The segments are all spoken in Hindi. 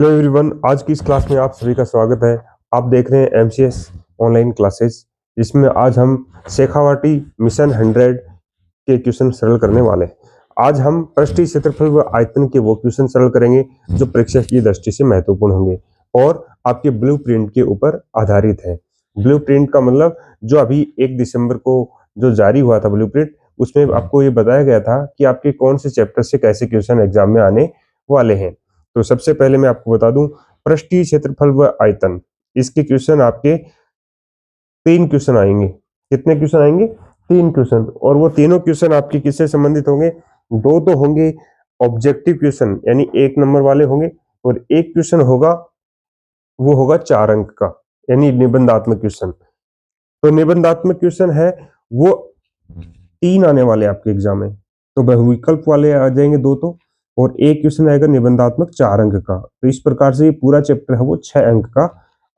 हेलो एवरीवन, आज की इस क्लास में आप सभी का स्वागत है। आप देख रहे हैं एमसीएस ऑनलाइन क्लासेस, जिसमें आज हम शेखावाटी मिशन 100 के क्वेश्चन सरल करने वाले हैं। आज हम पृष्ठीय क्षेत्रफल व आयतन के वो क्वेश्चन सरल करेंगे जो परीक्षा की दृष्टि से महत्वपूर्ण होंगे और आपके ब्लूप्रिंट के ऊपर आधारित है। ब्लूप्रिंट का मतलब जो अभी 1 दिसंबर को जो जारी हुआ था ब्लूप्रिंट, उसमें आपको ये बताया गया था कि आपके कौन से चैप्टर से कैसे क्वेश्चन एग्जाम में आने वाले हैं। तो सबसे पहले मैं आपको बता दूं, पृष्ठीय क्षेत्रफल व आयतन, इसके क्वेश्चन आपके 3 क्वेश्चन आएंगे। कितने क्वेश्चन आएंगे? 3 क्वेश्चन। और वो तीनों क्वेश्चन आपके किससे संबंधित होंगे? दो तो होंगे ऑब्जेक्टिव क्वेश्चन यानी 1 नंबर वाले होंगे, और एक क्वेश्चन होगा वो होगा 4 अंक का यानी निबंधात्मक क्वेश्चन। तो निबंधात्मक क्वेश्चन है वो 3 आने वाले आपके एग्जाम में। तो बहुविकल्प वाले आ जाएंगे 2 तो, और एक क्वेश्चन आएगा निबंधात्मक 4 अंक का। तो इस प्रकार से ये पूरा चैप्टर है वो 6 अंक का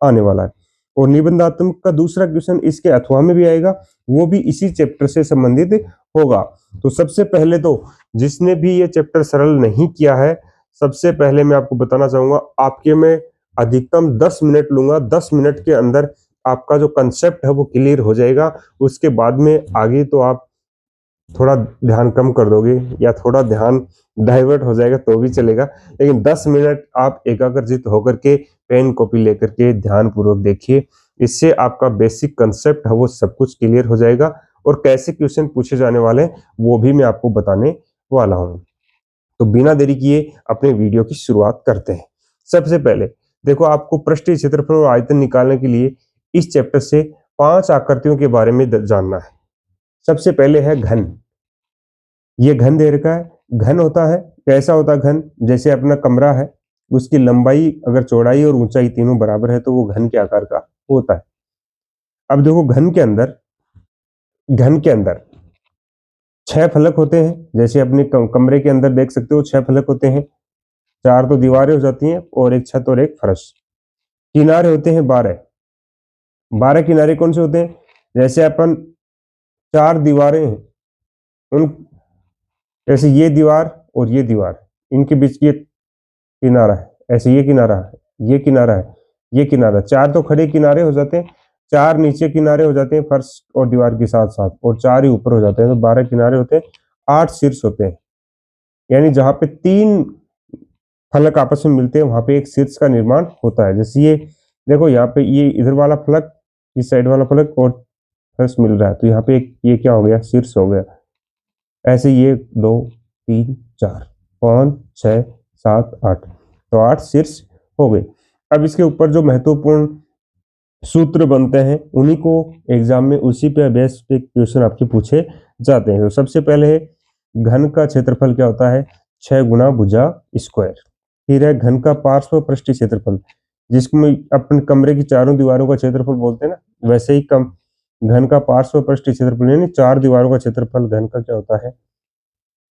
आने वाला है। और निबंधात्मक का दूसरा क्वेश्चन इसके अथवा में भी आएगा, वो भी इसी चैप्टर से संबंधित होगा। तो सबसे पहले तो जिसने भी ये चैप्टर सरल नहीं किया है, सबसे पहले मैं आपको बताना चाहूंगा, आपके में अधिकतम 10 मिनट लूंगा। 10 मिनट के अंदर आपका जो कंसेप्ट है वो क्लियर हो जाएगा। उसके बाद में आगे तो आप थोड़ा ध्यान कम कर दोगे या थोड़ा ध्यान डाइवर्ट हो जाएगा तो भी चलेगा, लेकिन 10 मिनट आप एकाग्रचित होकर के पेन कॉपी लेकर के ध्यान पूर्वक देखिए। इससे आपका बेसिक कंसेप्ट है वो सब कुछ क्लियर हो जाएगा, और कैसे क्वेश्चन पूछे जाने वाले हैं वो भी मैं आपको बताने वाला हूं। तो बिना देरी किए अपने वीडियो की शुरुआत करते हैं। सबसे पहले देखो, आपको पृष्ठीय क्षेत्रफल और आयतन निकालने के लिए इस चैप्टर से 5 आकृतियों के बारे में जानना है। सबसे पहले है घन। ये घन दे रखा है। घन होता है, कैसा होता है घन? जैसे अपना कमरा है, उसकी लंबाई अगर चौड़ाई और ऊंचाई तीनों बराबर है तो वो घन के आकार का होता है। अब देखो, घन के अंदर 6 फलक होते हैं। जैसे अपने कमरे के अंदर देख सकते हो 6 फलक होते हैं। 4 तो दीवारें हो जाती हैं और एक छत और एक फर्श। किनारे होते हैं 12। 12 किनारे कौन से होते हैं? जैसे अपन 4 दीवारें हैं, उन जैसे ये दीवार और ये दीवार, इनके बीच ये किनारा है, ऐसे ये किनारा है, ये किनारा है, ये किनारा। 4 तो खड़े किनारे हो जाते हैं, 4 नीचे किनारे हो जाते हैं फर्श और दीवार के साथ साथ, और 4 ही ऊपर हो जाते हैं। तो 12 किनारे होते हैं, 8 शीर्ष होते हैं। यानी जहां पे 3 फलक आपस में मिलते हैं वहां पे एक शीर्ष का निर्माण होता है। जैसे ये देखो, यहाँ पे ये इधर वाला फलक, इस साइड वाला फलक और फर्श मिल रहा है, तो यहाँ पे एक ये क्या हो गया? शीर्ष हो गया। ऐसे ये 2 3 4 5 6 7 8, तो 8 शीर्ष हो गए। अब इसके ऊपर जो महत्वपूर्ण सूत्र बनते हैं उन्हीं को एग्जाम में उसी पे बेस पे क्वेश्चन आपके पूछे जाते हैं। तो सबसे पहले है घन का क्षेत्रफल क्या होता है? 6 गुना भुजा स्क्वायर। फिर है घन का पार्श्व पृष्ठीय क्षेत्रफल, जिसको अपन कमरे की चारों दीवारों का क्षेत्रफल बोलते हैं ना, वैसे ही कम घन का पार्श्व पृष्ठीय क्षेत्रफल यानी 4 दीवारों का क्षेत्रफल घन का क्या होता है?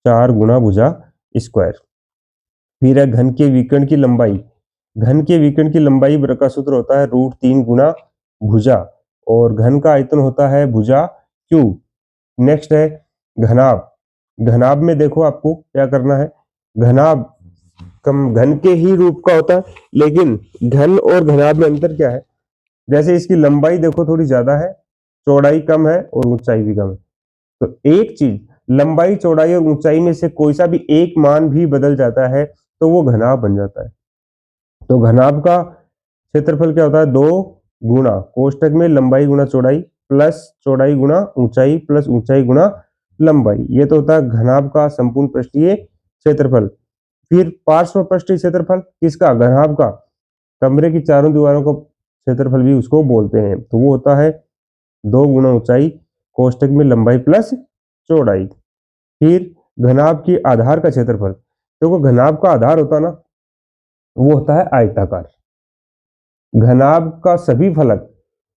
4 गुना भुजा स्क्वायर। फिर है घन के विकर्ण की लंबाई। घन के विकर्ण की लंबाई का सूत्र होता है √3 गुना भुजा, और घन का आयतन होता है भुजा क्यूब। नेक्स्ट है घनाभ। घनाभ में देखो आपको क्या करना है। घनाभ कम घन के ही रूप का होता है, लेकिन घन और घनाभ में अंतर क्या है? जैसे इसकी लंबाई देखो थोड़ी ज्यादा है, चौड़ाई कम है और ऊंचाई भी कम है। तो एक चीज, लंबाई चौड़ाई और ऊंचाई में से कोई सा भी एक मान भी बदल जाता है तो वो घनाभ बन जाता है। तो घनाभ का क्षेत्रफल क्या होता है? 2 गुना कोष्टक में लंबाई गुना चौड़ाई प्लस चौड़ाई गुना ऊंचाई प्लस ऊंचाई गुना लंबाई। ये तो होता है घनाभ का संपूर्ण पृष्ठीय क्षेत्रफल। फिर पार्श्व पृष्ठीय क्षेत्रफल किसका? घनाभ का। कमरे की चारों दीवारों को क्षेत्रफल भी उसको बोलते हैं, तो वो होता है 2 गुना ऊंचाई कोष्टक में लंबाई प्लस चौड़ाई। फिर घनाभ की आधार का क्षेत्रफल, देखो घनाभ का आधार होता ना, वो होता है आयताकार। घनाभ का सभी फलक,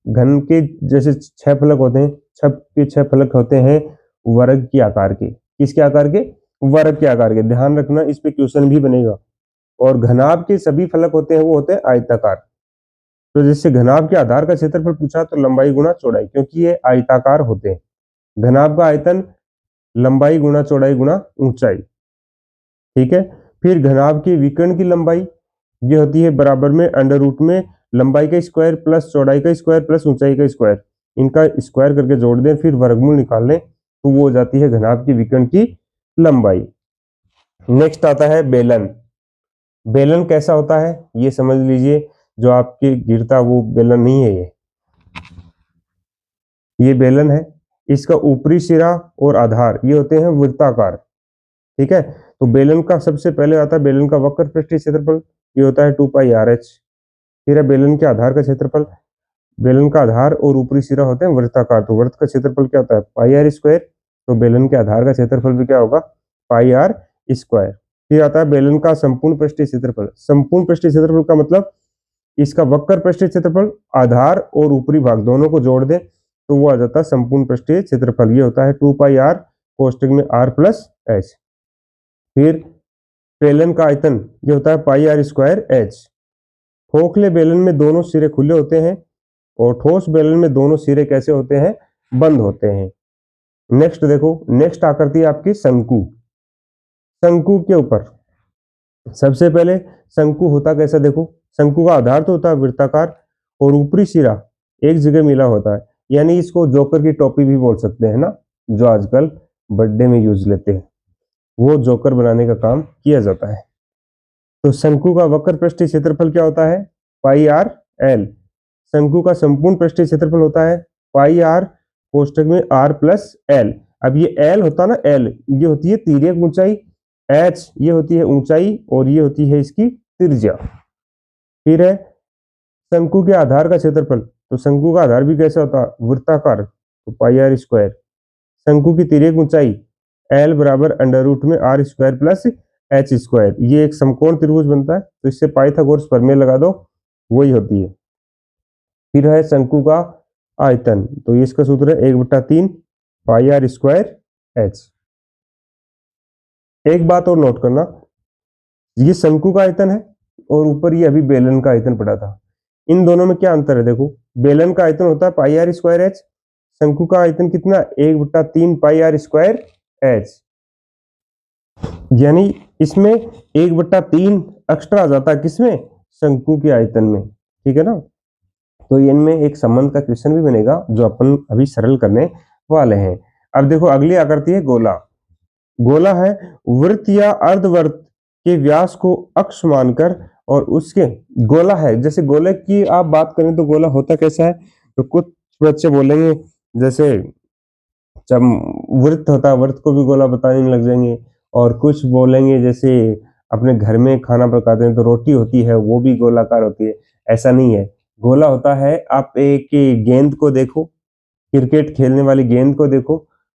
घन के जैसे 6 फलक होते हैं, 6 के 6 फलक होते हैं वर्ग के आकार के। किसके आकार के? वर्ग के आकार के। ध्यान रखना, इस पे क्वेश्चन भी बनेगा। और घनाभ के सभी फलक होते हैं वो होते हैं आयताकार। तो जैसे घनाभ के आधार का क्षेत्रफल पूछा तो लंबाई गुना चौड़ाई, क्योंकि ये आयताकार होते हैं। घनाभ का आयतन लंबाई गुना चौड़ाई गुना ऊंचाई। ठीक है। फिर घनाभ के विकर्ण की लंबाई, ये होती है बराबर में अंडर रूट में लंबाई का स्क्वायर प्लस चौड़ाई का स्क्वायर प्लस ऊंचाई का स्क्वायर, इनका स्क्वायर करके जोड़ दें, फिर वर्गमूल निकाल लें, तो वो हो जाती है घनाभ की विकर्ण की लंबाई। नेक्स्ट आता है बेलन। बेलन कैसा होता है ये समझ लीजिए, जो आपके गिरता वो बेलन नहीं है, ये बेलन है। इसका ऊपरी सिरा और आधार ये होते हैं वृत्ताकार, ठीक है। तो बेलन का सबसे पहले आता है बेलन का वक्र पृष्ठीय क्षेत्रफल, ये होता है 2πRh। फिर है बेलन के आधार का क्षेत्रफल, बेलन का आधार और ऊपरी सिरा होते हैं वृत्ताकार, तो वृत्त का क्षेत्रफल क्या होता है πr², तो बेलन के आधार का क्षेत्रफल भी क्या होगा πr²। फिर आता है बेलन का संपूर्ण पृष्ठीय क्षेत्रफल। संपूर्ण पृष्ठीय क्षेत्रफल का मतलब इसका वक्र पृष्ठीय क्षेत्रफल आधार और ऊपरी भाग दोनों को जोड़ दे तो वो आ जाता है संपूर्ण पृष्ठीय क्षेत्रफल, ये होता है 2πr कोष्टक में r+h। फिर बेलन का आयतन ये होता है πr²h। खोखले बेलन में दोनों सिरे खुले होते हैं और ठोस बेलन में दोनों सिरे कैसे होते हैं, बंद होते हैं। नेक्स्ट देखो, नेक्स्ट आकृति है आपकी शंकु। शंकु के ऊपर सबसे पहले शंकु होता कैसा देखो, शंकु का आधार तो होता है वृत्ताकार और ऊपरी सिरा एक जगह मिला होता है, यानी इसको जोकर की टोपी भी बोल सकते हैं ना, जो आजकल बर्थडे में यूज लेते हैं, वो जोकर बनाने का काम किया जाता है। तो शंकु का वक्र पृष्ठीय क्षेत्रफल क्या होता है πrl। शंकु का संपूर्ण पृष्ठीय क्षेत्रफल होता है πr कोष्टक में r+l। अब ये l होता ना, l ये होती है तिर्यक ऊंचाई, h ये होती है ऊंचाई और ये होती है इसकी त्रिज्या। फिर है शंकु के आधार का क्षेत्रफल, तो शंकु का आधार भी कैसा होता है वृत्ताकार, तो πr²। शंकु की तिर्यक ऊंचाई l बराबर अंडर रूट में r² + h², ये एक समकोण त्रिभुज बनता है, तो इससे पाइथागोरस प्रमेय लगा दो, वही होती है। फिर है शंकु का आयतन, तो ये इसका सूत्र है 1/3 πr²h। एक बात और नोट करना, ये शंकु का आयतन है और ऊपर ये अभी बेलन का आयतन पड़ा था, इन दोनों में क्या अंतर है देखो, बेलन का आयतन होता है πr²h, शंकु का आयतन कितना 1/3 πr²h, यानी इसमें 1/3 एक्स्ट्रा आ जाता है, किसमें शंकु के आयतन में, ठीक है ना। तो इनमें एक संबंध का क्वेश्चन भी बनेगा जो अपन अभी सरल करने वाले हैं। अब देखो अगली आकृति है गोला। गोला है वृत्त या अर्धवृत्त के व्यास को अक्ष मानकर, और उसके गोला है, जैसे गोले की आप बात करें तो गोला होता कैसा है, तो कुछ बच्चे बोलेंगे जैसे जब वृत्त होता है वृत्त को भी गोला बताने लग जाएंगे, और कुछ बोलेंगे जैसे अपने घर में खाना पकाते हैं तो रोटी होती है वो भी गोलाकार होती है, ऐसा नहीं है। गोला होता है, आप एक गेंद को देखो, क्रिकेट खेलने वाली गेंद को देखो,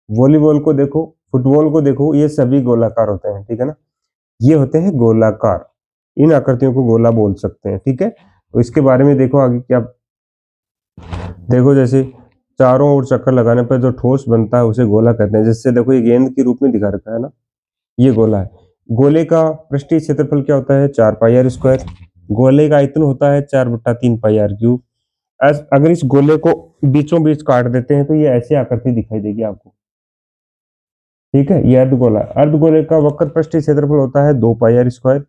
वॉलीबॉल को देखो, फुटबॉल को देखो, ये सभी गोलाकार होते हैं, ठीक है ना, ये होते हैं गोलाकार, इन आकृतियों को गोला बोल सकते हैं, ठीक है। तो इसके बारे में देखो आगे क्या, देखो जैसे चारों ओर चक्कर लगाने पर जो ठोस बनता है उसे गोला कहते हैं, जैसे देखो ये गेंद के रूप में दिखा रखा है ना, ये गोला है। गोले का पृष्ठीय क्षेत्रफल क्या होता है 4πr², गोले का आयतन होता है 4/3 πr³। अगर इस गोले को बीचों बीच काट देते हैं तो ये ऐसी आकृति दिखाई देगी आपको, ठीक है। ये अर्धगोला, अर्धगोले का वक्र पृष्ठीय क्षेत्रफल होता है 2πr²,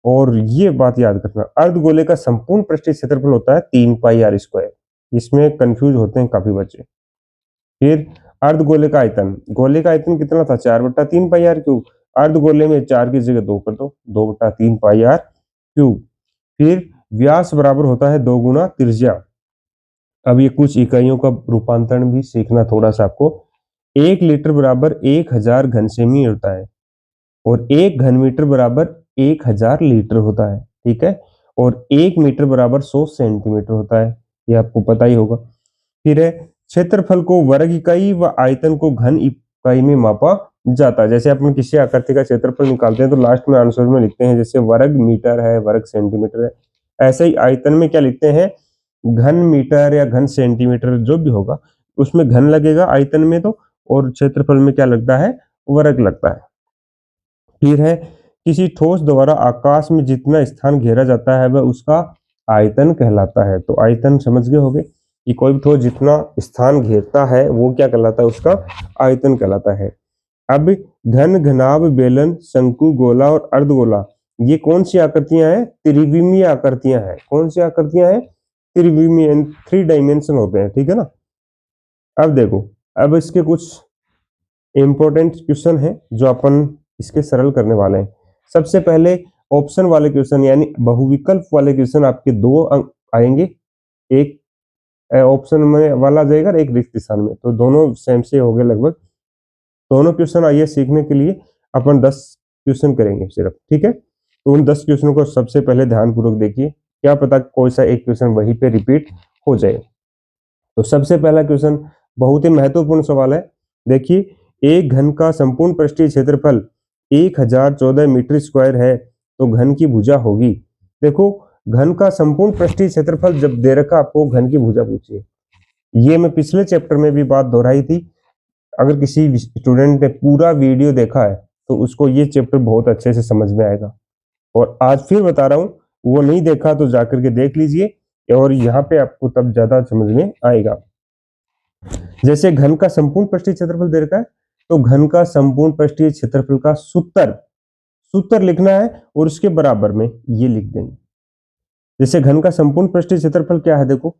और ये बात याद रखना अर्धगोले का संपूर्ण पृष्ठीय क्षेत्रफल होता है 3πr², इसमें कंफ्यूज होते हैं काफी बच्चे। फिर अर्धगोले का आयतन, गोले का आयतन कितना था 4/3 πr³, अर्धगोले में 4 की जगह 2 कर दो, 2/3 πr³। फिर व्यास बराबर होता है 2 गुना त्रिज्या। अब ये कुछ इकाइयों का रूपांतरण भी सीखना थोड़ा सा आपको। 1 लीटर बराबर 1000 घन सेमी होता है, और 1 घन मीटर बराबर 1000 लीटर होता है, ठीक है। और 1 मीटर बराबर 100 सेंटीमीटर होता है, ये आपको पता ही होगा। फिर है क्षेत्रफल को वर्ग इकाई व आयतन को घन इकाई में मापा जाता है। जैसे अपन किसी आकृति का क्षेत्रफल निकालते हैं तो लास्ट में आंसर में लिखते हैं जैसे वर्ग मीटर है, वर्ग सेंटीमीटर है, ऐसे ही आयतन में क्या लिखते हैं घन मीटर या घन सेंटीमीटर, जो भी होगा उसमें घन लगेगा आयतन में तो, और क्षेत्रफल में क्या लगता है वर्ग लगता है। फिर है किसी ठोस द्वारा आकाश में जितना स्थान घेरा जाता है वह उसका आयतन कहलाता है। तो आयतन समझ गए होंगे कि कोई भी ठोस जितना स्थान घेरता है वो क्या कहलाता है, उसका आयतन कहलाता है। अब घन, घनाभ, बेलन, शंकु, गोला और अर्धगोला ये कौन सी आकृतियां हैं? त्रिविमीय आकृतियां हैं। कौन सी आकृतियां हैं? त्रिविमीय, 3 डायमेंशन होते हैं, ठीक है ना। अब देखो, अब इसके कुछ इंपॉर्टेंट क्वेश्चन है जो अपन इसके सरल करने वाले हैं। सबसे पहले ऑप्शन वाले क्वेश्चन यानी बहुविकल्प वाले क्वेश्चन आपके 2 अंक आएंगे, एक ऑप्शन में वाला जाएगा और एक रिक्त स्थान में, तो दोनों सेम से हो गए लगभग। दोनों क्वेश्चन आइए सीखने के लिए अपन 10 क्वेश्चन करेंगे सिर्फ, ठीक है। तो उन 10 क्वेश्चनों को सबसे पहले ध्यानपूर्वक देखिए, क्या पता कोई सा एक क्वेश्चन वहीं पे रिपीट हो जाए। तो सबसे पहला क्वेश्चन बहुत ही महत्वपूर्ण सवाल है। देखिए, एक घन का संपूर्ण पृष्ठीय क्षेत्रफल 1014 मीटर स्क्वायर है, तो घन की भुजा होगी। देखो, घन का संपूर्ण पृष्ठीय क्षेत्रफल जब दे रखा आपको, घन की भुजा पूछिए। ये मैं पिछले चैप्टर में भी बात दोहराई थी। अगर किसी स्टूडेंट ने पूरा वीडियो देखा है तो उसको ये चैप्टर बहुत अच्छे से समझ में आएगा। और आज फिर बता रहा हूँ, वो नहीं देखा तो जाकर के देख लीजिए, और यहाँ पे आपको तब ज्यादा समझ में आएगा। जैसे घन का संपूर्ण पृष्ठीय क्षेत्रफल दे रखा है, तो घन का संपूर्ण पृष्ठीय क्षेत्रफल का सूत्र लिखना है और उसके बराबर में ये लिख देंगे। जैसे घन का संपूर्ण पृष्ठीय क्षेत्रफल क्या है, देखो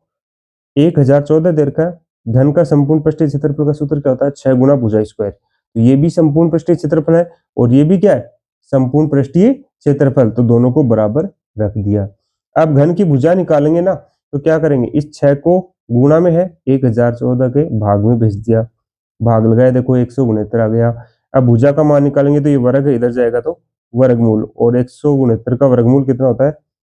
1014 दे रखा है। घन का संपूर्ण पृष्ठीय क्षेत्रफल का सूत्र क्या होता है? 6 गुना भुजा स्क्वायर। तो ये भी संपूर्ण पृष्ठीय क्षेत्रफल है और ये भी क्या है? संपूर्ण पृष्ठीय क्षेत्रफल। तो दोनों को बराबर रख दिया। अब घन की भुजा निकालेंगे ना, तो क्या करेंगे? इस 6 को गुणा में है 1014 के भाग में भेज दिया, भाग लगाया, देखो 169 आ गया। अब भुजा का मान निकालेंगे तो ये वर्ग है, इधर जाएगा तो वर्गमूल, और 169 का वर्गमूल कितना होता है?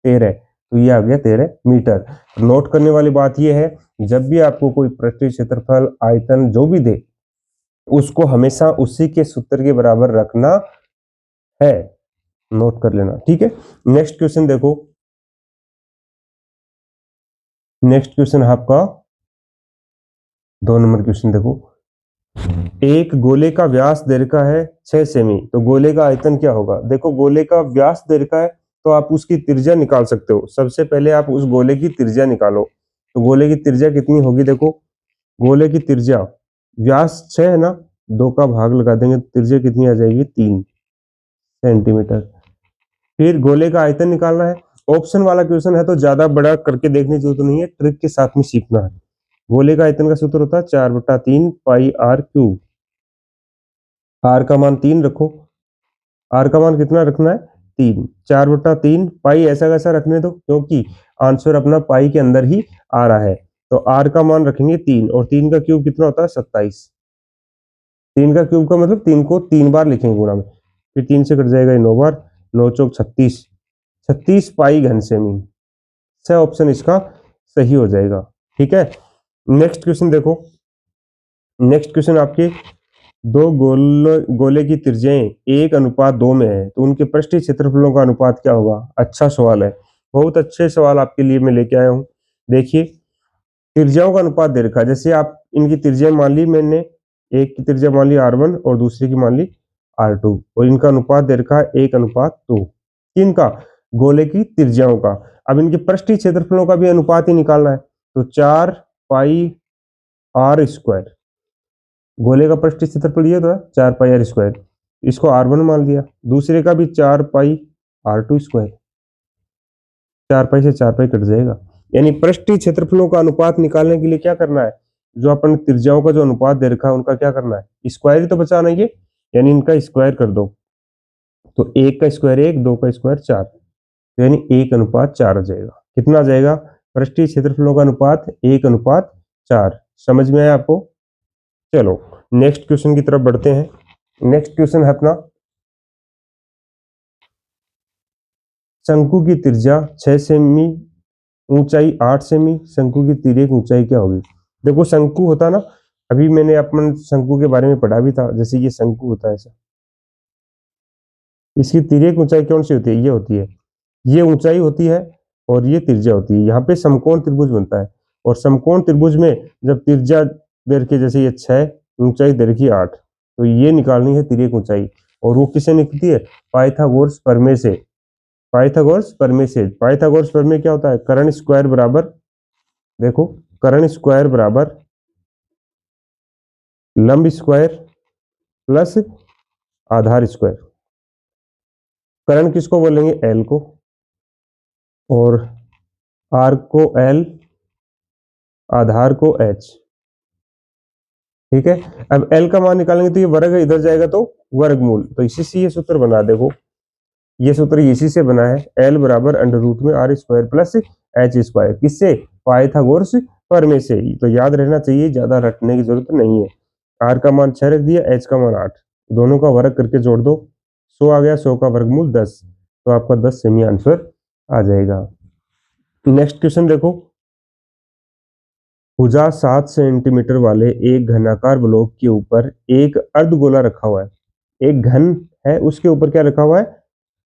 13। तो ये आ गया 13 मीटर। नोट करने वाली बात ये है, जब भी आपको कोई पृष्ठीय क्षेत्रफल, आयतन जो भी दे, उसको हमेशा उसी के सूत्र के बराबर रखना है। नोट कर लेना, ठीक है। नेक्स्ट क्वेश्चन देखो, नेक्स्ट क्वेश्चन आपका 2 नंबर क्वेश्चन देखो। एक गोले का व्यास दे रखा है 6 सेमी, तो गोले का आयतन क्या होगा? देखो, गोले का व्यास दे रखा है तो आप उसकी त्रिज्या निकाल सकते हो। सबसे पहले आप उस गोले की त्रिज्या निकालो। तो गोले की त्रिज्या कितनी होगी? देखो, गोले की त्रिज्या, व्यास 6 है ना, 2 का भाग लगा देंगे, त्रिज्या कितनी आ जाएगी? 3 सेंटीमीटर। फिर गोले का आयतन निकालना है। ऑप्शन वाला क्वेश्चन है तो ज्यादा बड़ा करके देखने की जरूरत नहीं है, ट्रिक के साथ में सीखना है। गोले का आयतन का सूत्र होता है 4/3 पाई आर क्यूब। आर का मान 3 रखो। आर का मान कितना रखना है? 3। 4/3 पाई ऐसा कैसा रखने दो, क्योंकि आंसर अपना पाई के अंदर ही आ रहा है। तो आर का मान रखेंगे 3, और 3 का क्यूब कितना होता है? 27। 3 का क्यूब का मतलब 3 को 3 बार लिखेंगे गुणा में, फिर 3 से कट जाएगा 9 बार, 9 चौक 36, 36 पाई घन सेमी। छह ऑप्शन इसका सही हो जाएगा, ठीक है। नेक्स्ट क्वेश्चन देखो। नेक्स्ट क्वेश्चन आपके दो गोले की त्रिज्याएं 1:2 में है, तो उनके पृष्ठीय क्षेत्रफलों का अनुपात क्या होगा? अच्छा सवाल है, बहुत अच्छे सवाल आपके लिए मैं लेके आया हूँ। देखिए, त्रिज्याओं का अनुपात दे रखा है। जैसे आप इनकी त्रिज्या मान ली, मैंने एक की त्रिज्या मान ली R1 और दूसरी की मान ली R2, और इनका अनुपात दे रखा है 1:2। किनका? गोले की त्रिज्याओं का। अब इनके पृष्ठीय क्षेत्रफलों का भी अनुपात ही निकालना है, तो 4 पाई आर स्क्वायर। गोले का पृष्ठीय क्षेत्रफल ये था 4 पाई आर स्क्वायर, इसको R1 मान लिया। दूसरे का भी 4 पाई R2 स्क्वायर, 4 पाई से 4 पाई कट जाएगा। यानी पृष्ठीय क्षेत्रफलों का अनुपात निकालने के लिए क्या करना है? जो अपन त्रिज्याओं का जो अनुपात दे रखा है उनका क्या करना है? स्क्वायर ही तो बचाना है ये, यानी इनका स्क्वायर कर दो। तो 1 का स्क्वायर 1, 2 का स्क्वायर 4, तो यानी 1:4 आ जाएगा। कितना आ जाएगा? पृष्ठीय क्षेत्रफलों का अनुपात 1:4। समझ में आया आपको? चलो नेक्स्ट क्वेश्चन की तरफ बढ़ते हैं। नेक्स्ट क्वेश्चन है अपना, शंकु की त्रिज्या 6 सेमी, ऊंचाई 8 सेमी, शंकु की तिर्यक ऊंचाई क्या होगी? देखो, शंकु होता ना, अभी मैंने अपन शंकु के बारे में पढ़ा भी था। जैसे ये शंकु होता है ऐसा, इसकी तिर्यक ऊंचाई कौन सी होती है? ये होती है, ये ऊंचाई होती है और ये त्रिज्या होती है। यहाँ पे समकोण त्रिभुज बनता है, और समकोण त्रिभुज में जब त्रिज्या दे रखी, जैसे ये 6, ऊंचाई दे रखी 8, तो ये निकालनी है तिर्यक ऊंचाई। और वो किससे निकलती है? पाइथागोरस प्रमेय से। पाइथागोरस प्रमेय से। पाइथागोरस प्रमेय क्या होता है? कर्ण स्क्वायर बराबर, देखो, कर्ण स्क्वायर बराबर लंब स्क्वायर प्लस आधार स्क्वायर। कर्ण किसको बोलेंगे? एल को, और आर्क को एल, आधार को एच। ठीक है, अब एल का मान निकालेंगे तो ये वर्ग है, इधर जाएगा तो वर्गमूल, तो इसी से ये सूत्र बना, देखो ये सूत्र इसी से बना है, एल बराबर अंडर रूट में R square plus H square, किससे? पाइथागोरस प्रमेय से। तो याद रहना चाहिए, ज्यादा रटने की जरूरत नहीं है। आर का मान 6 रख दिया, एच का मान 8, दोनों का वर्ग करके जोड़ दो, 100 आ गया, 100 का वर्गमूल 10, तो आपका 10 सेमी आंसर आ जाएगा। नेक्स्ट क्वेश्चन देखो, भुजा 7 सेंटीमीटर वाले एक घनाकार ब्लॉक के ऊपर एक अर्धगोला रखा हुआ है, एक घन है उसके ऊपर क्या रखा हुआ है?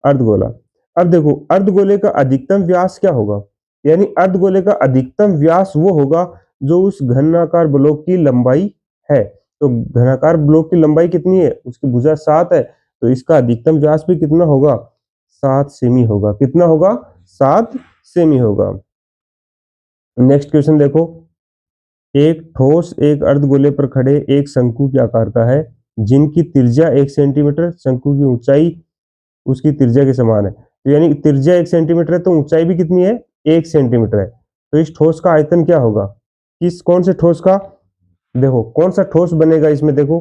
अर्धगोला। अब देखो अर्धगोले का अधिकतम व्यास क्या होगा, यानी अर्धगोले का अधिकतम व्यास वो होगा जो उस घनाकार ब्लॉक की लंबाई है। तो घनाकार ब्लॉक की लंबाई कितनी है? उसकी भुजा 7 है, तो इसका अधिकतम व्यास भी कितना होगा? 7 सेमी होगा। कितना होगा? 7 सेमी होगा। नेक्स्ट क्वेश्चन देखो, एक ठोस एक अर्धगोले पर खड़े एक शंकु के आकार का है, जिनकी त्रिज्या 1 सेंटीमीटर, शंकु की ऊंचाई उसकी त्रिज्या के समान है। तो यानी त्रिज्या 1 सेंटीमीटर है तो ऊंचाई भी कितनी है? 1 सेंटीमीटर है। तो इस ठोस का आयतन क्या होगा? किस कौन से ठोस का? देखो कौन सा ठोस बनेगा इसमें, देखो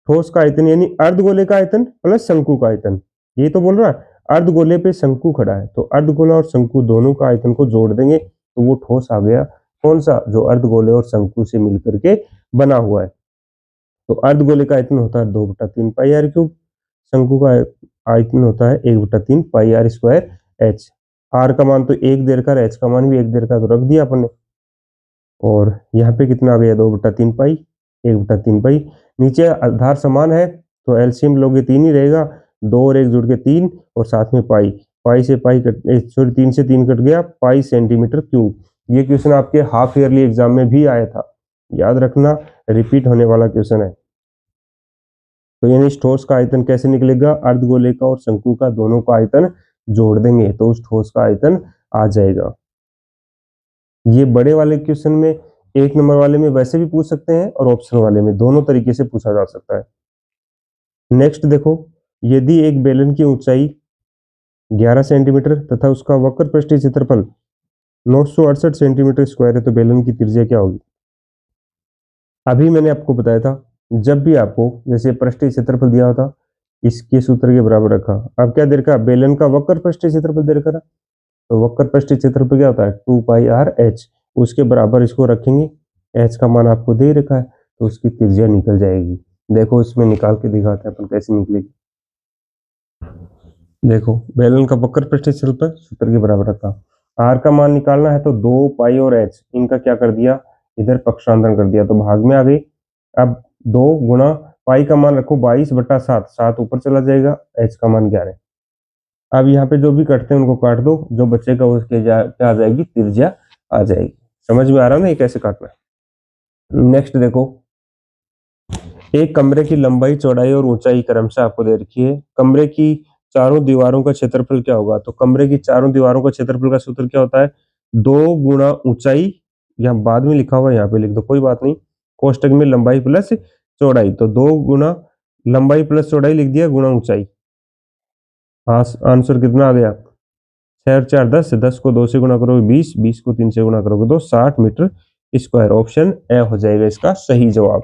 ठोस का आयतन यानी अर्धगोले का आयतन प्लस शंकु का आयतन, ये तो बोल रहा है। अर्धगोले पे शंकु खड़ा है, तो अर्धगोला और शंकु दोनों का आयतन को जोड़ देंगे तो वो ठोस आ गया। कौन सा? जो अर्धगोले और शंकु से मिलकर के बना हुआ है। तो अर्धगोले का आयतन होता है 2/3 पाई आर क्यूब, शंकु का आयतन होता है 1/3 पाई आर स्क्वायर एच। आर का मान तो 1 दे रखा है, एच का मान भी 1 दे रखा है, तो रख दिया अपन ने। और यहाँ पे कितना आ गया? 2/3 पाई, 1/3 पाई। नीचे आधार समान है तो एलसीएम लोगे 3 ही रहेगा, 2 और 1 जुड़ के 3, और साथ में पाई, पाई से पाई कट, सॉरी 3 से 3 कट गया, पाई सेंटीमीटर क्यूब। ये क्वेश्चन आपके हाफ ईयरली एग्जाम में भी आया था, याद रखना, रिपीट होने वाला क्वेश्चन है। तो यानी इस ठोस का आयतन कैसे निकलेगा? अर्धगोले का और शंकु का दोनों का आयतन जोड़ देंगे तो उस ठोस का आयतन आ जाएगा। ये बड़े वाले क्वेश्चन में, 1 नंबर वाले में वैसे भी पूछ सकते हैं और ऑप्शन वाले में, दोनों तरीके से पूछा जा सकता है। नेक्स्ट देखो, यदि एक बेलन की ऊंचाई 11 सेंटीमीटर तथा उसका वक्र पृष्ठीय क्षेत्रफल 968 सेंटीमीटर स्क्वायर है तो बेलन की त्रिज्या क्या होगी? अभी मैंने आपको बताया था, जब भी आपको जैसे पृष्ठीय क्षेत्रफल दिया होता, इसके सूत्र के बराबर रखा। अब क्या दे रखा? बेलन का वक्र पृष्ठीय क्षेत्रफल दे रखा था, तो वक्र पृष्ठीय क्षेत्रफल क्या होता है? 2 पाई आर एच, उसके बराबर इसको रखेंगे, एच का मान आपको दे रखा है, तो उसकी त्रिज्या निकल जाएगी। देखो इसमें निकाल के दिखाते हैं अपन कैसे निकलेगी। देखो बेलन का वक्र पृष्ठीय क्षेत्रफल सूत्र के बराबर रखा, आर का मान निकालना है तो 2 पाई और एच, इनका क्या कर दिया? इधर पक्षांतरण कर दिया, तो भाग में आ गई। अब 2 गुणा पाई का मान रखो 22/7, 7 ऊपर चला जाएगा, एच का मान 11। अब यहाँ पे जो भी कटते हैं उनको काट दो, जो बचेगा उसके क्या आ जाएगी? त्रिज्या आ जाएगी। समझ में आ रहा है ना ये कैसे काटना है? नेक्स्ट देखो, एक कमरे की लंबाई, चौड़ाई और ऊंचाई क्रमशः आपको दे रखी है। कमरे की चारों दीवारों का क्षेत्रफल क्या होगा? तो कमरे की चारों दीवारों का क्षेत्रफल का सूत्र क्या होता है? 2 गुणा ऊंचाई, यहाँ बाद में लिखा हुआ है, यहाँ पे लिख दो कोई बात नहीं, कोष्टक में लंबाई प्लस चौड़ाई, तो 2 गुणा लंबाई प्लस चौड़ाई लिख दिया गुणा ऊंचाई। हाँ आंसर कितना आ गया? 6 और 4 10, 10 को 2 से गुणा करोगे 20, 20 को 3 से गुणा करोगे तो 60 मीटर स्क्वायर। ऑप्शन ए हो जाएगा इसका सही जवाब।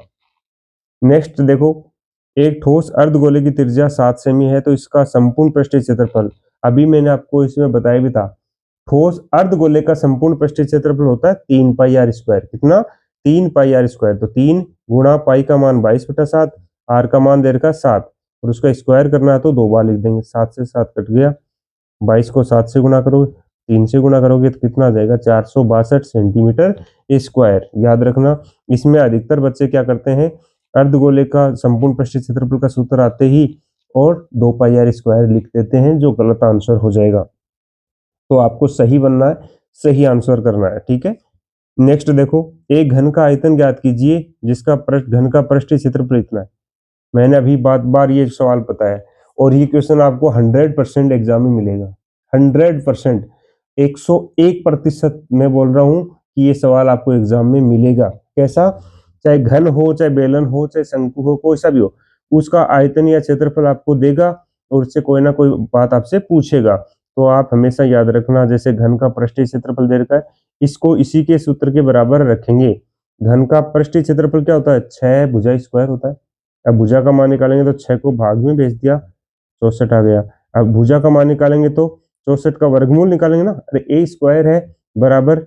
नेक्स्ट देखो, एक ठोस अर्धगोले की त्रिज्या 7 सेमी है तो इसका संपूर्ण पृष्ठीय क्षेत्रफल, अभी मैंने आपको इसमें बताया भी था, ठोस अर्धगोले का संपूर्ण पृष्ठीय क्षेत्रफल होता है 3 पाई आर स्क्वायर। कितना? 3 पाई आर स्क्वायर, तो 3 गुणा पाई का मान 22/7, आर का मान दे रखा 7, और उसका स्क्वायर करना है तो 2 बार लिख देंगे, 7 से 7 कट गया, 22 को 7 से गुणा करोगे, 3 से गुणा करोगे तो कितना आ जाएगा? 462 सेंटीमीटर स्क्वायर। याद रखना, इसमें अधिकतर बच्चे क्या करते हैं, अर्धगोले का संपूर्ण पृष्ठीय क्षेत्रफल का सूत्र आते ही और 2 पाई आर स्क्वायर लिख देते हैं, जो गलत आंसर हो जाएगा। तो आपको सही बनना है, सही आंसर करना है, ठीक है। नेक्स्ट देखो, एक घन का आयतन ज्ञात कीजिए जिसका घन का पृष्ठीय क्षेत्रफल इतना है। मैंने अभी बार ये सवाल बताया और ये क्वेश्चन आपको 100% एग्जाम में मिलेगा, 100%, 101% मैं बोल रहा हूं कि ये सवाल आपको एग्जाम में मिलेगा। कैसा? चाहे घन हो, चाहे बेलन हो, चाहे शंकु हो, कोई सा भी हो, उसका आयतन या क्षेत्रफल आपको देगा और उससे कोई ना कोई बात आपसे पूछेगा। तो आप हमेशा याद रखना, जैसे घन का पृष्ठीय क्षेत्रफल दे रखा है, इसको इसी के सूत्र के बराबर रखेंगे। घन का पृष्ठीय क्षेत्रफल क्या होता है? 6 भुजा स्क्वायर होता है। अब भुजा का मान निकालेंगे तो 6 को भाग में भेज दिया, 64 आ गया। अब भुजा का मान निकालेंगे तो 64 का वर्गमूल निकालेंगे ना, अरे ए स्क्वायर है बराबर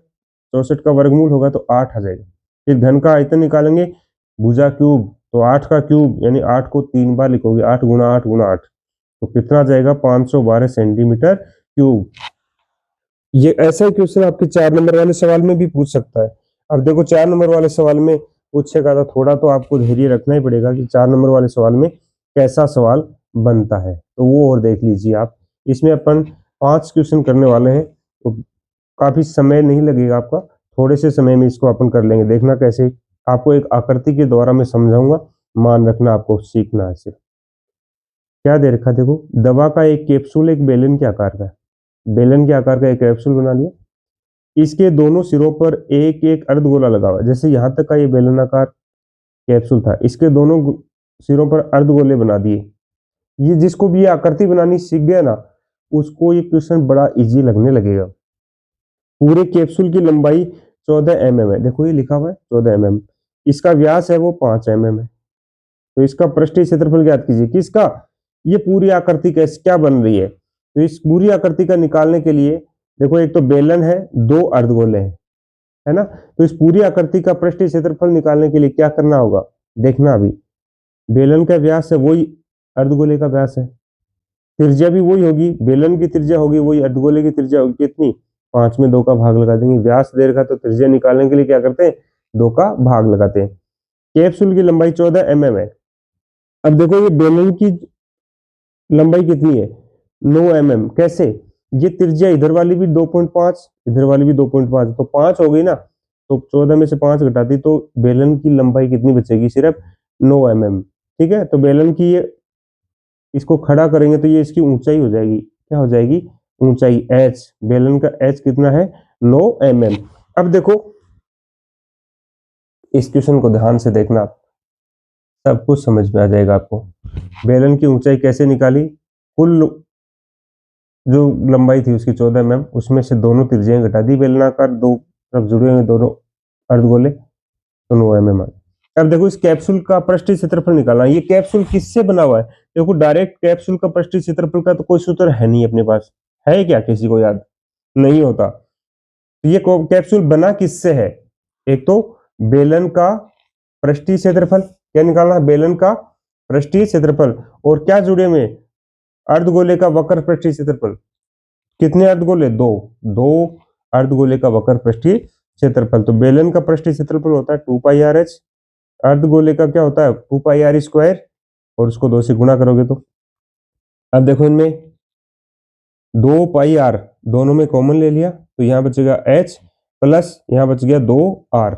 64 का वर्गमूल होगा तो 8 आ जाएगा। फिर घन का आयतन निकालेंगे, भुजा क्यूब, तो 8 का क्यूब यानी 8 को 3 बार लिखोगे, 8 गुना 8 गुना 8, तो कितना आ जाएगा? 512 सेंटीमीटर क्यूब। ये ऐसा ही क्वेश्चन आपके 4 नंबर वाले सवाल में भी पूछ सकता है। अब देखो 4 नंबर वाले सवाल में पूछेगा तो थोड़ा तो आपको धैर्य रखना ही पड़ेगा कि 4 नंबर वाले सवाल में कैसा सवाल बनता है, तो वो और देख लीजिए आप। इसमें अपन 5 क्वेश्चन करने वाले हैं, तो काफी समय नहीं लगेगा आपका, थोड़े से समय में इसको अपन कर लेंगे। देखना कैसे, आपको एक आकृति के द्वारा मैं समझाऊंगा, मान रखना, आपको सीखना है सिर्फ। क्या दे रखा, देखो दवा का एक कैप्सूल एक बेलन के आकार का है, बेलन के आकार का एक कैप्सूल बना लिया, इसके दोनों सिरों पर एक एक अर्धगोला लगा हुआ है। जैसे यहाँ तक का ये बेलनाकार कैप्सूल था, इसके दोनों सिरों पर अर्धगोले बना दिए। ये जिसको भी ये आकृति बनानी सीख गया ना, उसको ये क्वेश्चन बड़ा इजी लगने लगेगा। पूरे कैप्सूल की लंबाई 14 mm है, देखो ये लिखा हुआ है 14 mm, इसका व्यास है वो 5 mm है। तो इसका पृष्ठीय क्षेत्रफल ज्ञात कीजिए। किसका? ये पूरी आकृति कैसे क्या बन रही है, तो इस पूरी आकृति का निकालने के लिए देखो, एक तो बेलन है, 2 अर्धगोले हैं, है ना। तो इस पूरी आकृति का पृष्ठीय क्षेत्रफल निकालने के लिए क्या करना होगा, देखना। अभी बेलन का व्यास है वही अर्धगोले का व्यास है, त्रिज्या भी वही होगी, बेलन की त्रिज्या होगी वही, अर्धगोले की त्रिज्या होगी कितनी? 5 में 2 का भाग लगा देंगे। व्यास दे रखा तो त्रिज्या निकालने के लिए क्या करते हैं? 2 का भाग लगाते हैं। कैप्सूल की लंबाई 14 mm है। अब देखो ये बेलन की लंबाई कितनी है? 9 mm। कैसे? ये त्रिज्या इधर वाली भी 2.5, इधर वाली भी 2.5, तो 5 हो गई ना, तो 14 में से 5 घटा दी तो बेलन की लंबाई कितनी बचेगी? सिर्फ 9 mm। ठीक है, तो बेलन की ये, इसको खड़ा करेंगे तो ये इसकी ऊंचाई हो जाएगी, क्या हो जाएगी? ऊंचाई h। बेलन का h कितना है? 9 mm। अब देखो इस क्वेश्चन को ध्यान से देखना, सब कुछ समझ में आ जाएगा आपको। बेलन की ऊंचाई कैसे निकाली? कुल जो लंबाई थी उसकी 14 mm, उसमें से दोनों त्रिज्याएं घटा दी, बेलनाकार दो तरफ जुड़े हुए दोनों अर्धगोले, तो 9 mm आ गए। अब देखो इस कैप्सूल का पृष्ठीय क्षेत्रफल निकालना है। ये कैप्सूल किससे बना हुआ है? देखो डायरेक्ट कैप्सूल का पृष्ठीय क्षेत्रफल का तो कोई सूत्र है नहीं अपने पास, है क्या? किसी को याद नहीं होता। तो ये कैप्सूल बना किससे है? एक तो बेलन का पृष्ठीय क्षेत्रफल, क्या निकालना है? बेलन का पृष्ठीय क्षेत्रफल, और क्या जुड़े में? अर्धगोले का वक्र पृष्ठीय क्षेत्रफल। कितने अर्धगोले? 2, 2 अर्धगोले का वक्र पृष्ठीय क्षेत्रफल। तो बेलन का पृष्ठीय क्षेत्रफल होता है 2 पाई आर एच, अर्धगोले का क्या होता है? 2 पाई आर स्क्वायर, और उसको 2 से गुणा करोगे तो। अब देखो इनमें 2 पाई आर दोनों में कॉमन ले लिया, तो यहाँ बचेगा एच प्लस यहाँ बच गया 2 आर।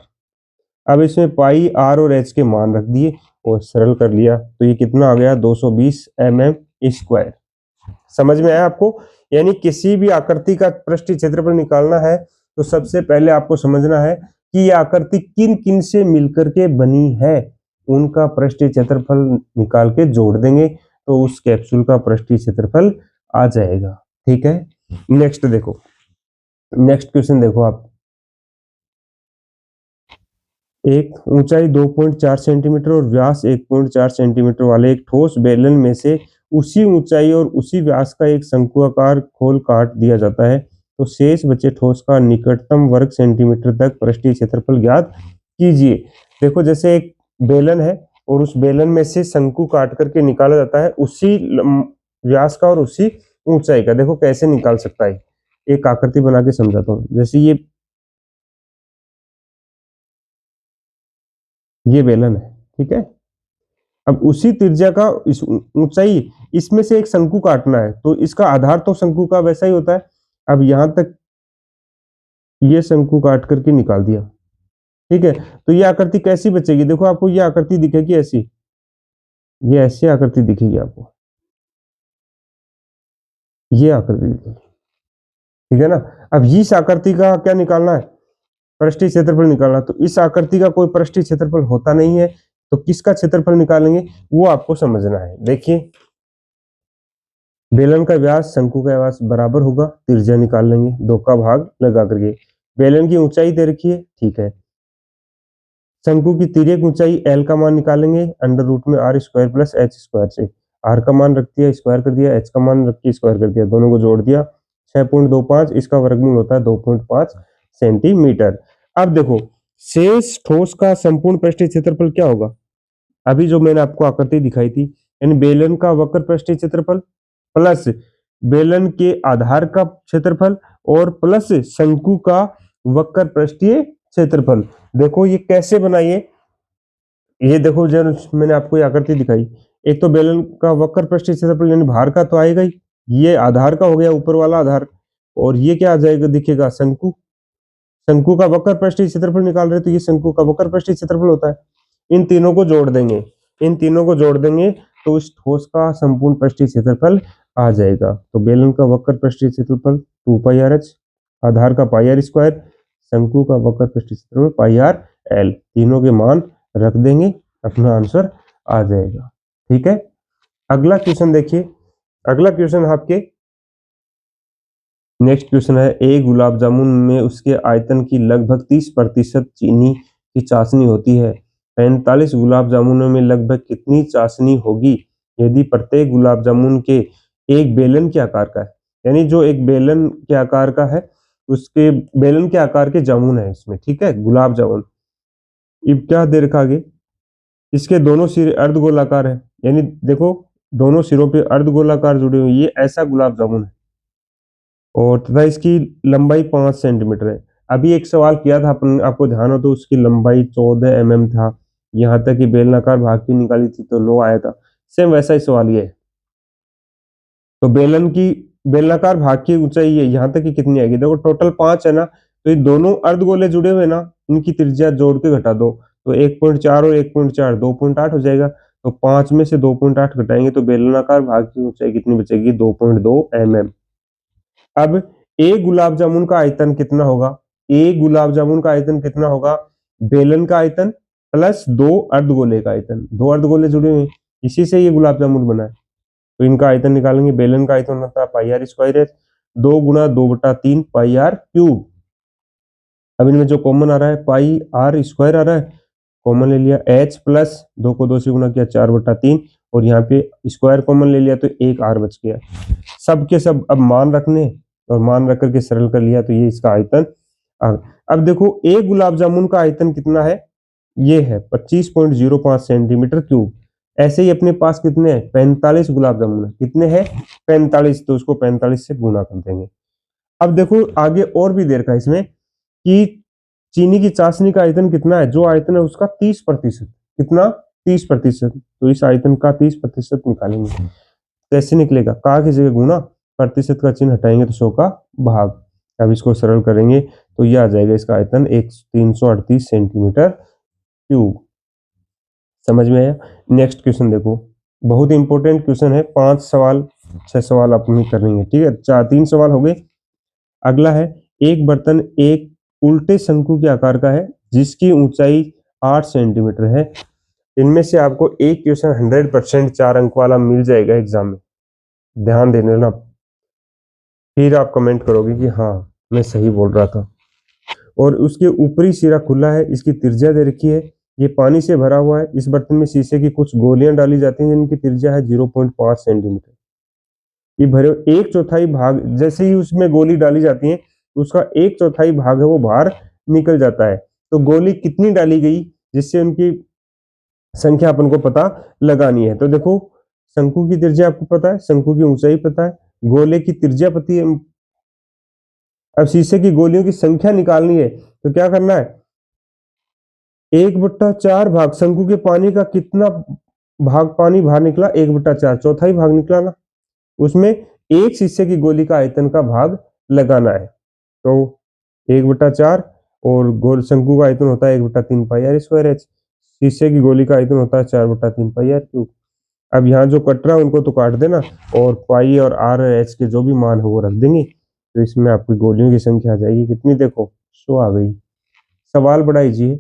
अब इसमें पाई आर और एच के मान रख दिए और सरल कर लिया, तो ये कितना आ गया? 220 mm स्क्वायर। समझ में आया आपको? यानी किसी भी आकृति का पृष्ठीय क्षेत्रफल निकालना है तो सबसे पहले आपको समझना है कि ये आकृति किन किन से मिलकर के बनी है, उनका पृष्ठीय क्षेत्रफल निकाल के जोड़ देंगे तो उस कैप्सूल का पृष्ठीय क्षेत्रफल आ जाएगा। ठीक है, नेक्स्ट देखो, नेक्स्ट क्वेश्चन देखो आप। एक ऊंचाई 2.4 सेंटीमीटर और व्यास 1.4 सेंटीमीटर वाले एक ठोस बेलन में से उसी ऊंचाई और उसी व्यास का एक शंकुआकार खोल काट दिया जाता है, तो शेष बचे ठोस का निकटतम वर्ग सेंटीमीटर तक पृष्ठीय क्षेत्रफल ज्ञात कीजिए। देखो जैसे एक बेलन है और उस बेलन में से शंकु काट करके निकाला जाता है उसी व्यास का और उसी ऊंचाई का। देखो कैसे निकाल सकता है, एक आकृति बना के समझाता हूँ। जैसे ये बेलन है, ठीक है। अब उसी त्रिज्या का इस ऊंचाई, इसमें से एक शंकु काटना है, तो इसका आधार तो शंकु का वैसा ही होता है। अब यहां तक ये शंकु काट करके निकाल दिया, ठीक है। तो ये आकृति कैसी बचेगी? देखो आपको ये आकृति दिखेगी ऐसी, ये ऐसी आकृति दिखेगी आपको, ये आकृति दिखेगी, ठीक है ना। अब इस आकृति का क्या निकालना है? पृष्ठीय क्षेत्रफल निकालना। तो इस आकृति का कोई पृष्ठीय क्षेत्रफल होता नहीं है, तो किसका क्षेत्रफल निकालेंगे वो आपको समझना है। देखिए बेलन का व्यास शंकु का व्यास बराबर होगा, त्रिज्या निकाल लेंगे 2 का भाग लगा करके। बेलन की ऊंचाई दे रखी है, ठीक है। शंकु की तिर्यक ऊंचाई एल का मान निकालेंगे अंडर रूट में R square plus H square से। आर का मान रख दिया, स्क्वायर कर दिया, एच का मान रख के स्क्वायर कर दिया, दोनों को जोड़ दिया 6.25, इसका वर्गमूल होता है 2.5 सेंटीमीटर। अब देखो शेष ठोस का संपूर्ण पृष्ठीय क्षेत्रफल क्या होगा? अभी जो मैंने आपको आकृति दिखाई थी, यानी बेलन का वक्र पृष्ठीय क्षेत्रफल प्लस बेलन के आधार का क्षेत्रफल और प्लस शंकु का वक्र पृष्ठीय क्षेत्रफल। देखो ये कैसे बनाइए, ये देखो जब मैंने आपको ये आकृति दिखाई, एक तो बेलन का वक्र पृष्ठीय क्षेत्रफल यानी भार का तो आएगा ही, ये आधार का हो गया ऊपर वाला आधार, और ये क्या आ जाएगा दिखेगा शंकु। शंकु का वक्र पृष्ठीय क्षेत्रफल निकाल रहे तो ये शंकु का वक्र पृष्ठीय क्षेत्रफल होता है। इन तीनों को जोड़ देंगे, इन तीनों को जोड़ देंगे तो इस ठोस का संपूर्ण पृष्ठीय क्षेत्रफल आ जाएगा। तो बेलन का वक्र पृष्ठीय क्षेत्रफल 2 पाई आर एच, आधार का पाई आर स्क्वायर, शंकु का वक्र पृष्ठीय क्षेत्रफल पाई आर एल, तीनों के मान रख देंगे, अपना आंसर आ जाएगा। ठीक है, अगला क्वेश्चन देखिए। अगला क्वेश्चन आपके नेक्स्ट क्वेश्चन है, एक गुलाब जामुन में उसके आयतन की लगभग 30% चीनी की चाशनी होती है। 45 गुलाब जामुनों में लगभग कितनी चाशनी होगी यदि प्रत्येक गुलाब जामुन के एक बेलन के आकार का है? यानी जो एक बेलन के आकार का है, उसके बेलन के आकार के जामुन है इसमें, ठीक है, गुलाब जामुन। अब क्या दे रखा आगे, इसके दोनों सिरे अर्धगोलाकार है, यानी देखो दोनों सिरों पे अर्धगोलाकार जुड़े हुए, ये ऐसा गुलाब जामुन है और तथा इसकी लंबाई 5 सेंटीमीटर है। अभी एक सवाल किया था अपन, आपको ध्यान हो तो उसकी लंबाई 14 mm था, यहाँ तक कि बेलनाकार भाग की निकाली थी तो 9 आया था। सेम वैसा ही सवाल ये है। तो बेलनाकार भाग की ऊंचाई है यहाँ तक कि कितनी आएगी, देखो टोटल 5 है ना, तो ये दोनों अर्धगोले जुड़े हुए ना, इनकी त्रिज्या जोड़ के घटा दो, तो 1.4 और 1.4 2.8 हो जाएगा। तो 5 में से 2.8 घटाएंगे तो बेलनाकार भाग की ऊंचाई कितनी बचेगी, 2.2 mm। अब एक गुलाब जामुन का आयतन कितना होगा, एक गुलाब जामुन का आयतन कितना होगा, बेलन का आयतन प्लस 2 अर्धगोले का आयतन, 2 अर्धगोले जुड़े हुए हैं, इसी से ये गुलाब जामुन बना है। तो इनका आयतन निकालेंगे, बेलन का आयतन होता है पाई आर स्क्वायर एच, 2 गुणा 2/3 पाई आर क्यूब। अब इनमें जो कॉमन आ रहा है पाई आर स्क्वायर आ रहा है, कॉमन ले लिया, एच प्लस 2 को 2 से गुणा किया 4/3, और यहाँ पे स्क्वायर कॉमन ले लिया तो एक आर बच गया। सब के सब अब मान रखने और मान रख करके सरल कर लिया तो ये इसका आयतन अब देखो एक गुलाब जामुन का आयतन कितना है, ये है 25.05 सेंटीमीटर क्यूब। ऐसे ही अपने पास कितने हैं, 45 गुलाब जामुन है, कितने हैं 45, तो उसको 45 से गुना कर देंगे। अब देखो आगे और भी देर का इसमें कि चीनी की चाशनी का आयतन कितना है, जो आयतन है उसका 30%, कितना 30%, तो इस आयतन का 30% निकालेंगे। कैसे निकलेगा, का की जगह गुना, प्रतिशत का चिन्ह हटाएंगे तो 100 का भाग। अब इसको सरल करेंगे तो ये आ जाएगा इसका आयतन 338 सेंटीमीटर क्यूब। समझ में आया? नेक्स्ट क्वेश्चन देखो, बहुत इंपॉर्टेंट क्वेश्चन है, 5 सवाल 6 सवाल अपनी करेंगे, ठीक है, 3 सवाल हो गए। अगला है, एक बर्तन एक उल्टे शंकु के आकार का है जिसकी ऊंचाई 8 सेंटीमीटर है। इनमें से आपको एक क्वेश्चन 100% 4 अंक वाला मिल जाएगा एग्जाम में, ध्यान देने ना, फिर आप कमेंट करोगे कि हाँ मैं सही बोल रहा था। और उसके ऊपरी सिरा खुला है, इसकी त्रिज्या दे रखी है, ये पानी से भरा हुआ है, इस बर्तन में शीशे की कुछ गोलियां डाली जाती हैं जिनकी त्रिज्या है 0.5 सेंटीमीटर। ये भरे 1/4 भाग, जैसे ही उसमें गोली डाली जाती है उसका 1/4 भाग है वो बाहर निकल जाता है। तो गोली कितनी डाली गई, जिससे उनकी संख्या अपन को पता लगानी है। तो देखो शंकु की त्रिज्या आपको पता है, शंकु की ऊंचाई पता है, गोले की त्रिज्या पता है। अब शीशे की गोलियों की संख्या निकालनी है तो क्या करना है, 1/4 भाग, शंकु के पानी का कितना भाग पानी बाहर निकला, 1/4, चौथाई भाग निकला ना, उसमें एक शीशे की गोली का आयतन का भाग लगाना है। तो 1/4 और गोल शंकु का आयतन होता है 1/3 पाई आर स्क्वायर एच, शीशे की गोली का आयतन होता है 4/3 पाई आर क्यूब। अब यहाँ जो कट रहा है उनको तो काट देना, और पाई और आर एच के जो भी मान हो वो रख देंगे, तो इसमें आपकी गोलियों की संख्या आ जाएगी कितनी, देखो 100 आ गई। सवाल बड़ा इजी है,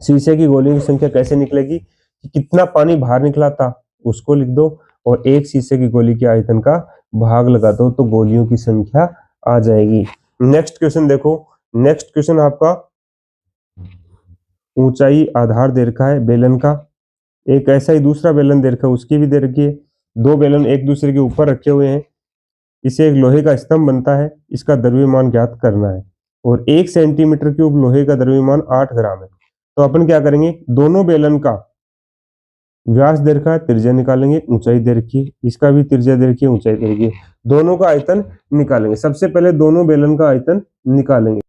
शीशे की गोलियों की संख्या कैसे निकलेगी कि कितना पानी बाहर निकला था उसको लिख दो, और एक शीशे की गोली के आयतन का भाग लगा दो तो गोलियों की संख्या आ जाएगी। नेक्स्ट क्वेश्चन देखो, नेक्स्ट क्वेश्चन आपका ऊंचाई आधार दे रखा है बेलन का, एक ऐसा ही दूसरा बेलन दे रखा है उसकी भी दे रखी है, दो बेलन एक दूसरे के ऊपर रखे हुए हैं, इसे एक लोहे का स्तंभ बनता है, इसका द्रव्यमान ज्ञात करना है और 1 सेंटीमीटर क्यूब लोहे का द्रव्यमान 8 ग्राम है। तो अपन क्या करेंगे, दोनों बेलन का व्यास दे रखा है, त्रिज्या निकालेंगे, ऊंचाई दे रखी है, इसका भी त्रिज्या दे रखी है, ऊंचाई दे रखी है, दोनों का आयतन निकालेंगे। सबसे पहले दोनों बेलन का आयतन निकालेंगे।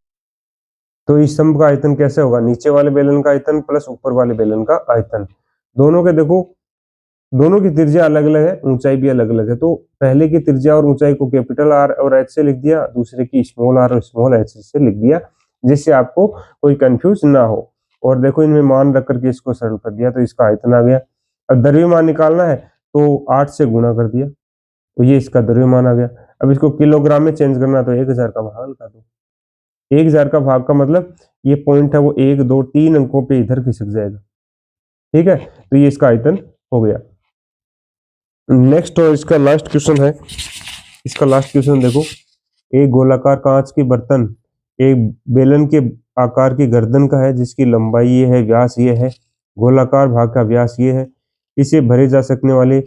तो इस स्तंभ का आयतन कैसे होगा, नीचे वाले बेलन का आयतन प्लस ऊपर वाले बेलन का आयतन। दोनों के देखो, दोनों की त्रिज्या अलग अलग है, ऊंचाई भी अलग अलग है, तो पहले की त्रिज्या और ऊंचाई को कैपिटल आर और एच से लिख दिया, दूसरे की स्मॉल आर और स्मॉल एच से लिख दिया, जिससे आपको कोई कंफ्यूज ना हो। और देखो इनमें मान रख करके इसको सरल कर दिया तो इसका आयतन आ गया। अब द्रव्यमान निकालना है तो 8 से गुणा कर दिया तो ये इसका द्रव्यमान आ गया। अब इसको किलोग्राम में चेंज करना तो 1000 का भाग लगा दो। 1000 का भाग का मतलब ये पॉइंट है वो 1 2 3 अंकों पे इधर खिसक जाएगा, ठीक है। तो ये इसका आयतन हो गया। नेक्स्ट और इसका लास्ट क्वेश्चन है, इसका लास्ट क्वेश्चन देखो, एक गोलाकार कांच के बर्तन एक बेलन के आकार की गर्दन का है जिसकी लंबाई ये है, व्यास ये है, गोलाकार भाग का व्यास ये है, इसे भरे जा सकने वाले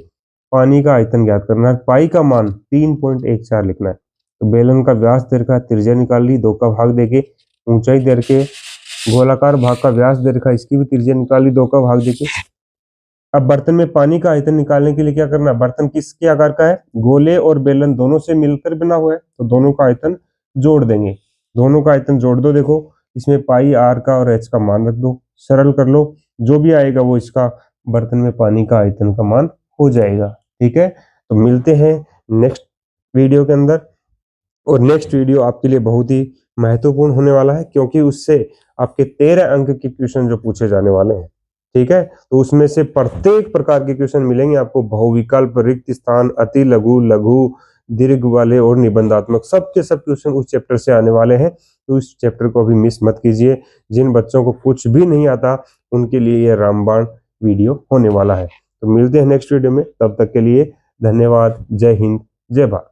पानी का आयतन ज्ञात करना है, पाई का मान 3.14 लिखना है। तो बेलन का व्यास दे रखा है, त्रिज्या निकाल ली, 2 का भाग देके, ऊंचाई दे रखे, गोलाकार भाग का व्यास दे रखा है, इसकी भी त्रिज्या निकाल ली, 2 का भाग देके। अब बर्तन में पानी का आयतन निकालने के लिए क्या करना है, बर्तन किसके आकार का है, गोले और बेलन दोनों से मिलकर बना हुआ है, तो दोनों का आयतन जोड़ देंगे, दोनों का आयतन जोड़ दो। देखो इसमें पाई आर का और एच का मान रख दो, सरल कर लो, जो भी आएगा वो इसका बर्तन में पानी का आयतन का मान हो जाएगा, ठीक है। तो मिलते हैं नेक्स्ट वीडियो के अंदर, और नेक्स्ट वीडियो आपके लिए बहुत ही महत्वपूर्ण होने वाला है क्योंकि उससे आपके 13 अंक के क्वेश्चन जो पूछे जाने वाले हैं, ठीक है। तो उसमें से प्रत्येक प्रकार के क्वेश्चन मिलेंगे आपको, बहुविकल्प, रिक्त स्थान, अति लघु, लघु, दीर्घ वाले और निबंधात्मक, सबके सब क्वेश्चन उस चैप्टर से आने वाले हैं। तो इस चैप्टर को अभी मिस मत कीजिए। जिन बच्चों को कुछ भी नहीं आता उनके लिए यह रामबाण वीडियो होने वाला है। तो मिलते हैं नेक्स्ट वीडियो में, तब तक के लिए धन्यवाद। जय हिंद, जय भारत।